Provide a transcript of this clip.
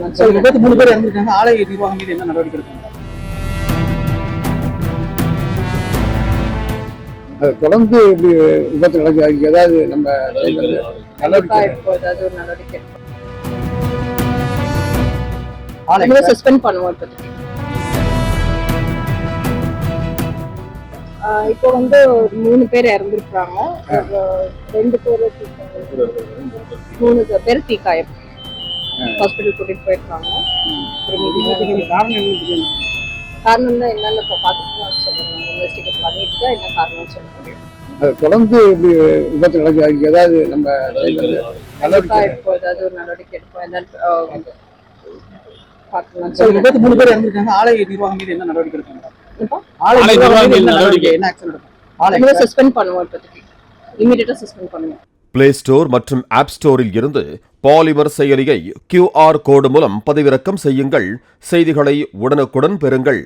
பார்க்கலாம். 3 பேர் இறந்துருக்காங்க. ஆலை நிர்வாகம் மீது என்ன நடவடிக்கை எடுக்கணும்? அது தொடர்ந்து இப்படி விபத்து நடக்குது. ஏதாவது நம்ம சஸ்பெண்ட் பண்ணுவோம். இப்போ வந்து 3 பேர் இறந்துருக்காங்க. 2 பேர் 3 பேர் தீக்காயம் ஹாஸ்பிட்டல் கூட்டிட்டு போயிருக்காங்க. காரணம் தான் என்னன்னு இப்போ பார்த்துட்டு சொல்லுங்க. இன்வெஸ்டிகேட் பண்ணிட்டு தான் என்ன காரணம் சொல்ல முடியும். அது தொடர்ந்து இப்படி விபத்து நடக்குது. ஏதாவது நம்ம இப்போ ஏதாவது ஒரு நடவடிக்கை எடுப்போம். என்னன்னு பார்க்கலாம். 3 பேர் இறந்துருக்காங்க. ஆலை நிர்வாகம் மீது என்ன நடவடிக்கை எடுக்கணும்? சஸ்பெண்ட் பண்ணுவோம். இப்போதைக்கு இமிடியேட்டா சஸ்பெண்ட் பண்ணுவோம். பிளே ஸ்டோர் மற்றும் ஆப் ஸ்டோரில் இருந்து பாலிமர் செயலியை QR கோடு மூலம் பதிவிறக்கம் செய்யுங்கள். செய்திகளை உடனுக்குடன் பெறுங்கள்.